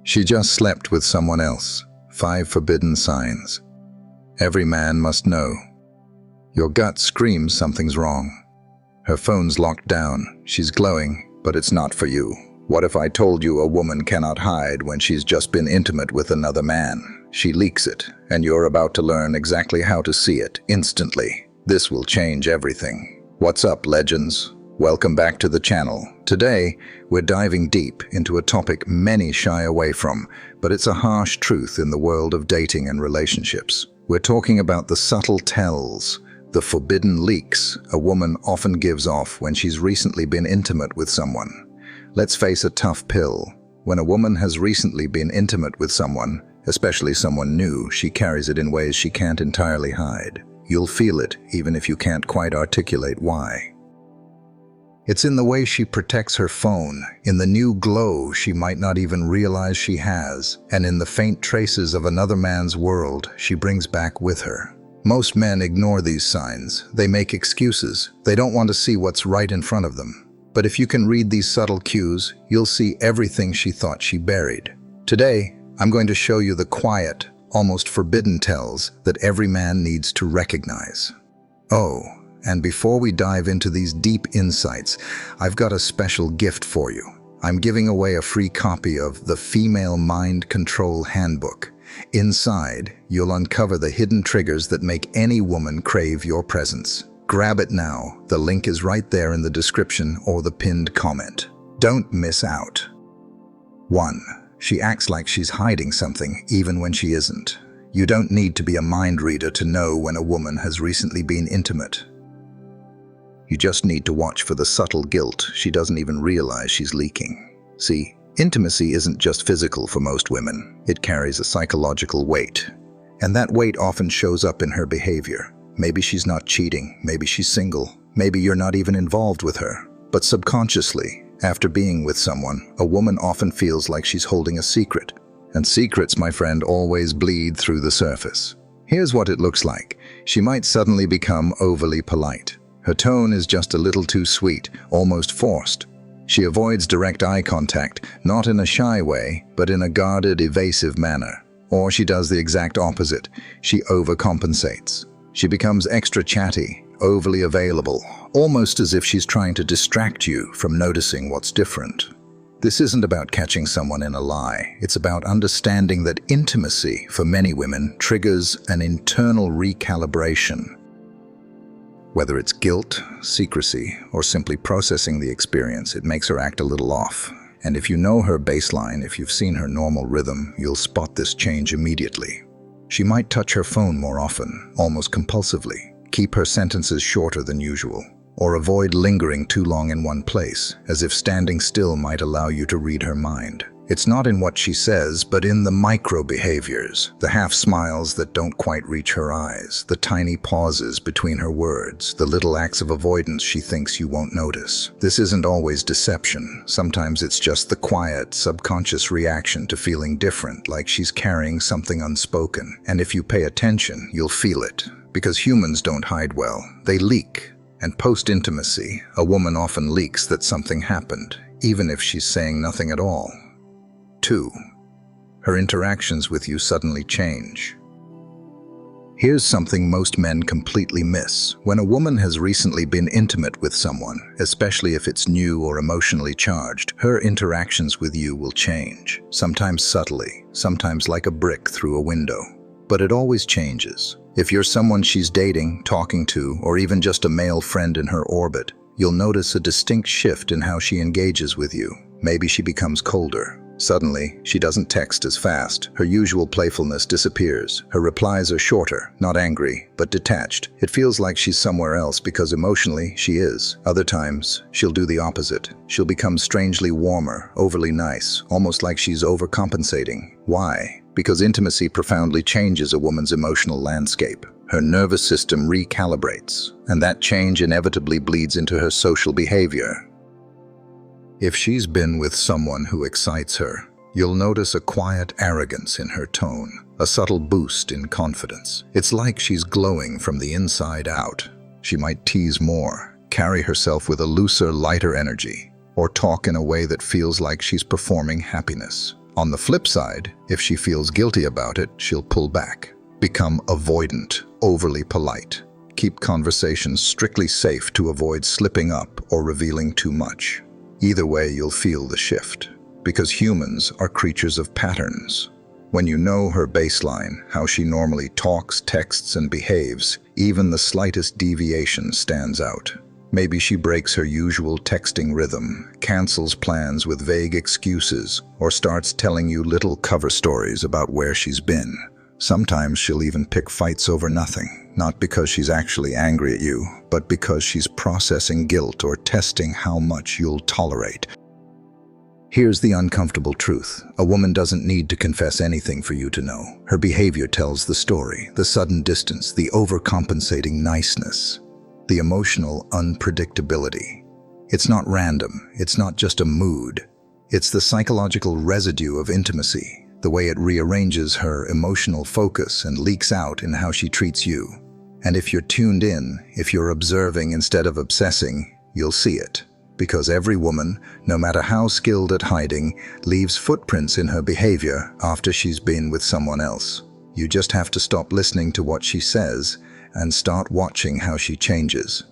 She just slept with someone else. 5 forbidden signs. Every man must know. Your gut screams something's wrong. Her phone's locked down. She's glowing, but it's not for you. What if I told you a woman cannot hide when she's just been intimate with another man? She leaks it, and you're about to learn exactly how to see it instantly. This will change everything. What's up, legends? Welcome back to the channel. Today, we're diving deep into a topic many shy away from, but it's a harsh truth in the world of dating and relationships. We're talking about the subtle tells, the forbidden leaks a woman often gives off when she's recently been intimate with someone. Let's face a tough pill. When a woman has recently been intimate with someone, especially someone new, she carries it in ways she can't entirely hide. You'll feel it, even if you can't quite articulate why. It's in the way she protects her phone, in the new glow she might not even realize she has, and in the faint traces of another man's world she brings back with her. Most men ignore these signs. They make excuses. They don't want to see what's right in front of them. But if you can read these subtle cues, you'll see everything she thought she buried. Today, I'm going to show you the quiet, almost forbidden tells that every man needs to recognize. Oh, and before we dive into these deep insights, I've got a special gift for you. I'm giving away a free copy of the Female Mind Control Handbook. Inside, you'll uncover the hidden triggers that make any woman crave your presence. Grab it now. The link is right there in the description or the pinned comment. Don't miss out. 1. She acts like she's hiding something, even when she isn't. You don't need to be a mind reader to know when a woman has recently been intimate. You just need to watch for the subtle guilt she doesn't even realize she's leaking. See, intimacy isn't just physical for most women. It carries a psychological weight. And that weight often shows up in her behavior. Maybe she's not cheating, maybe she's single, maybe you're not even involved with her. But subconsciously, after being with someone, a woman often feels like she's holding a secret. And secrets, my friend, always bleed through the surface. Here's what it looks like. She might suddenly become overly polite. Her tone is just a little too sweet, almost forced. She avoids direct eye contact, not in a shy way, but in a guarded, evasive manner. Or she does the exact opposite. She overcompensates. She becomes extra chatty, overly available, almost as if she's trying to distract you from noticing what's different. This isn't about catching someone in a lie. It's about understanding that intimacy, for many women, triggers an internal recalibration. Whether it's guilt, secrecy, or simply processing the experience, it makes her act a little off. And if you know her baseline, if you've seen her normal rhythm, you'll spot this change immediately. She might touch her phone more often, almost compulsively, keep her sentences shorter than usual, or avoid lingering too long in one place, as if standing still might allow you to read her mind. It's not in what she says, but in the micro-behaviors, the half-smiles that don't quite reach her eyes, the tiny pauses between her words, the little acts of avoidance she thinks you won't notice. This isn't always deception. Sometimes it's just the quiet, subconscious reaction to feeling different, like she's carrying something unspoken. And if you pay attention, you'll feel it. Because humans don't hide well. They leak. And post-intimacy, a woman often leaks that something happened, even if she's saying nothing at all. 2. Her interactions with you suddenly change. Here's something most men completely miss. When a woman has recently been intimate with someone, especially if it's new or emotionally charged, her interactions with you will change. Sometimes subtly, sometimes like a brick through a window. But it always changes. If you're someone she's dating, talking to, or even just a male friend in her orbit, you'll notice a distinct shift in how she engages with you. Maybe she becomes colder. Suddenly, she doesn't text as fast. Her usual playfulness disappears. Her replies are shorter, not angry, but detached. It feels like she's somewhere else because emotionally, she is. Other times, she'll do the opposite. She'll become strangely warmer, overly nice, almost like she's overcompensating. Why? Because intimacy profoundly changes a woman's emotional landscape. Her nervous system recalibrates, and that change inevitably bleeds into her social behavior. If she's been with someone who excites her, you'll notice a quiet arrogance in her tone, a subtle boost in confidence. It's like she's glowing from the inside out. She might tease more, carry herself with a looser, lighter energy, or talk in a way that feels like she's performing happiness. On the flip side, if she feels guilty about it, she'll pull back, become avoidant, overly polite, keep conversations strictly safe to avoid slipping up or revealing too much. Either way, you'll feel the shift, because humans are creatures of patterns. When you know her baseline, how she normally talks, texts, and behaves, even the slightest deviation stands out. Maybe she breaks her usual texting rhythm, cancels plans with vague excuses, or starts telling you little cover stories about where she's been. Sometimes she'll even pick fights over nothing, not because she's actually angry at you, but because she's processing guilt or testing how much you'll tolerate. Here's the uncomfortable truth. A woman doesn't need to confess anything for you to know. Her behavior tells the story, the sudden distance, the overcompensating niceness, the emotional unpredictability. It's not random. It's not just a mood. It's the psychological residue of intimacy, the way it rearranges her emotional focus and leaks out in how she treats you. And if you're tuned in, if you're observing instead of obsessing, you'll see it. Because every woman, no matter how skilled at hiding, leaves footprints in her behavior after she's been with someone else. You just have to stop listening to what she says and start watching how she changes.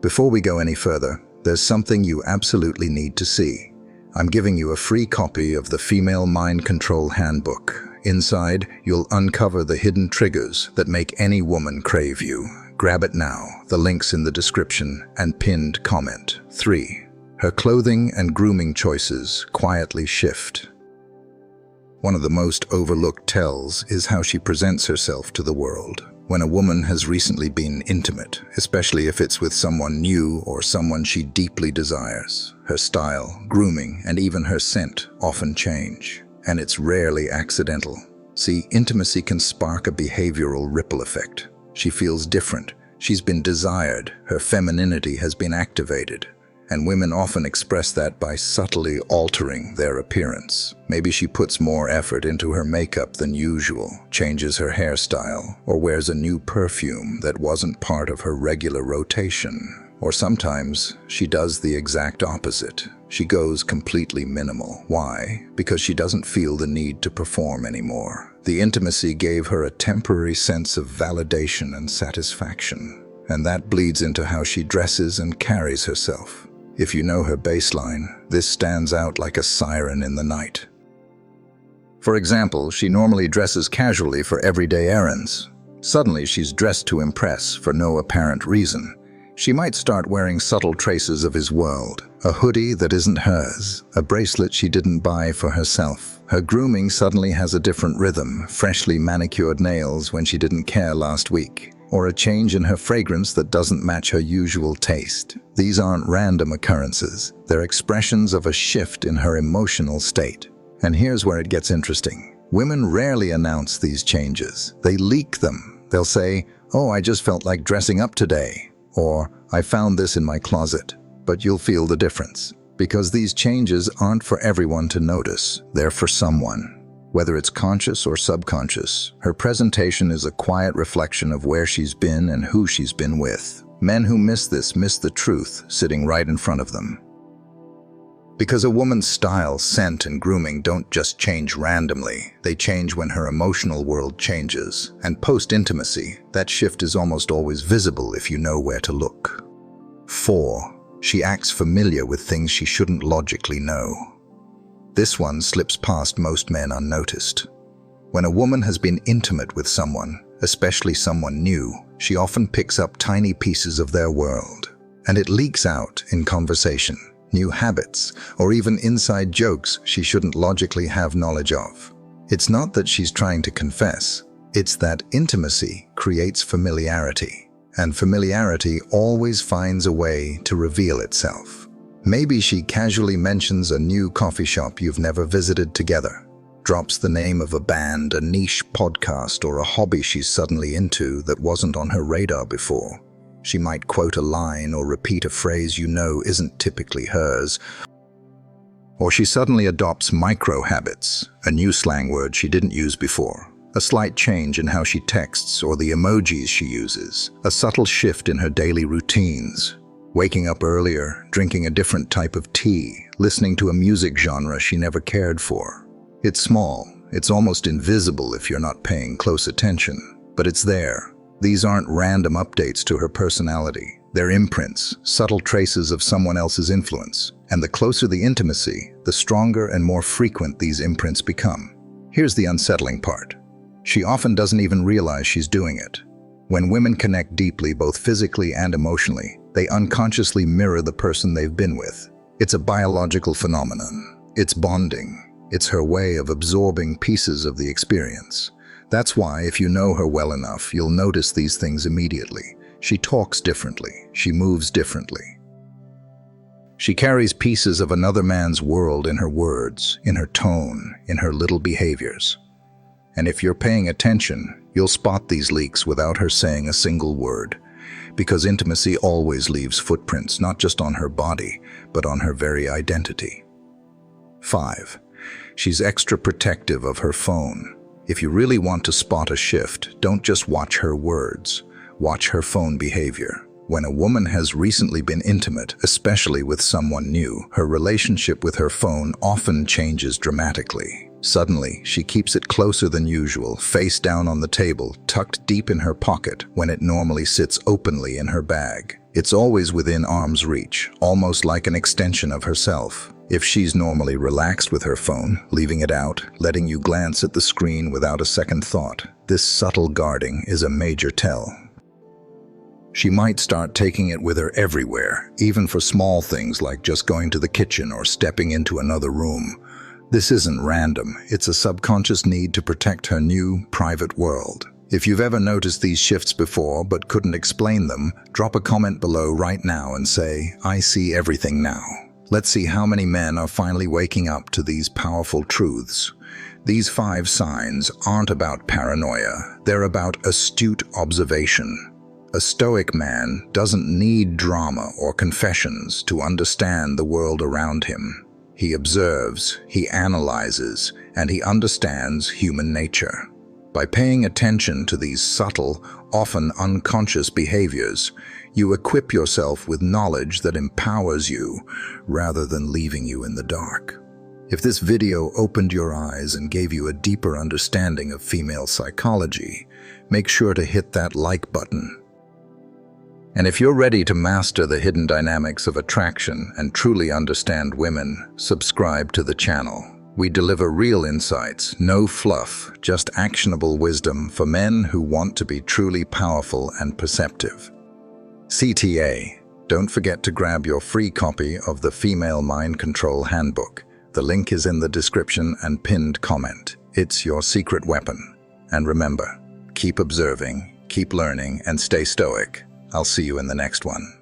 Before we go any further, there's something you absolutely need to see. I'm giving you a free copy of the Female Mind Control Handbook. Inside, you'll uncover the hidden triggers that make any woman crave you. Grab it now. The link's in the description and pinned comment. 3. Her clothing and grooming choices quietly shift. One of the most overlooked tells is how she presents herself to the world. When a woman has recently been intimate, especially if it's with someone new or someone she deeply desires, her style, grooming, and even her scent often change. And it's rarely accidental. See, intimacy can spark a behavioral ripple effect. She feels different. She's been desired. Her femininity has been activated. And women often express that by subtly altering their appearance. Maybe she puts more effort into her makeup than usual, changes her hairstyle, or wears a new perfume that wasn't part of her regular rotation. Or sometimes she does the exact opposite. She goes completely minimal. Why? Because she doesn't feel the need to perform anymore. The intimacy gave her a temporary sense of validation and satisfaction. And that bleeds into how she dresses and carries herself. If you know her baseline, this stands out like a siren in the night. For example, she normally dresses casually for everyday errands. Suddenly, she's dressed to impress for no apparent reason. She might start wearing subtle traces of his world, a hoodie that isn't hers, a bracelet she didn't buy for herself. Her grooming suddenly has a different rhythm, freshly manicured nails when she didn't care last week, or a change in her fragrance that doesn't match her usual taste. These aren't random occurrences. They're expressions of a shift in her emotional state. And here's where it gets interesting. Women rarely announce these changes. They leak them. They'll say, "Oh, I just felt like dressing up today," or "I found this in my closet." But you'll feel the difference, because these changes aren't for everyone to notice. They're for someone. Whether it's conscious or subconscious, her presentation is a quiet reflection of where she's been and who she's been with. Men who miss this miss the truth sitting right in front of them. Because a woman's style, scent, and grooming don't just change randomly. They change when her emotional world changes. And post-intimacy, that shift is almost always visible if you know where to look. 4. She acts familiar with things she shouldn't logically know. This one slips past most men unnoticed. When a woman has been intimate with someone, especially someone new, she often picks up tiny pieces of their world. And it leaks out in conversation, new habits, or even inside jokes she shouldn't logically have knowledge of. It's not that she's trying to confess, it's that intimacy creates familiarity. And familiarity always finds a way to reveal itself. Maybe she casually mentions a new coffee shop you've never visited together, drops the name of a band, a niche podcast, or a hobby she's suddenly into that wasn't on her radar before. She might quote a line or repeat a phrase you know isn't typically hers. Or she suddenly adopts micro-habits, a new slang word she didn't use before, a slight change in how she texts or the emojis she uses, a subtle shift in her daily routines. Waking up earlier, drinking a different type of tea, listening to a music genre she never cared for. It's small, it's almost invisible if you're not paying close attention, but it's there. These aren't random updates to her personality. They're imprints, subtle traces of someone else's influence. And the closer the intimacy, the stronger and more frequent these imprints become. Here's the unsettling part. She often doesn't even realize she's doing it. When women connect deeply, both physically and emotionally, they unconsciously mirror the person they've been with. It's a biological phenomenon. It's bonding. It's her way of absorbing pieces of the experience. That's why, if you know her well enough, you'll notice these things immediately. She talks differently. She moves differently. She carries pieces of another man's world in her words, in her tone, in her little behaviors. And if you're paying attention, you'll spot these leaks without her saying a single word, because intimacy always leaves footprints, not just on her body, but on her very identity. 5. She's extra protective of her phone. If you really want to spot a shift, don't just watch her words, watch her phone behavior. When a woman has recently been intimate, especially with someone new, her relationship with her phone often changes dramatically. Suddenly, she keeps it closer than usual, face down on the table, tucked deep in her pocket, when it normally sits openly in her bag. It's always within arm's reach, almost like an extension of herself. If she's normally relaxed with her phone, leaving it out, letting you glance at the screen without a second thought, this subtle guarding is a major tell. She might start taking it with her everywhere, even for small things like just going to the kitchen or stepping into another room. This isn't random, it's a subconscious need to protect her new, private world. If you've ever noticed these shifts before but couldn't explain them, drop a comment below right now and say, "I see everything now." Let's see how many men are finally waking up to these powerful truths. These 5 signs aren't about paranoia, they're about astute observation. A Stoic man doesn't need drama or confessions to understand the world around him. He observes, he analyzes, and he understands human nature. By paying attention to these subtle, often unconscious behaviors, you equip yourself with knowledge that empowers you rather than leaving you in the dark. If this video opened your eyes and gave you a deeper understanding of female psychology, make sure to hit that like button. And if you're ready to master the hidden dynamics of attraction and truly understand women, subscribe to the channel. We deliver real insights, no fluff, just actionable wisdom for men who want to be truly powerful and perceptive. CTA, don't forget to grab your free copy of the Female Mind Control Handbook. The link is in the description and pinned comment. It's your secret weapon. And remember, keep observing, keep learning, and stay stoic. I'll see you in the next one.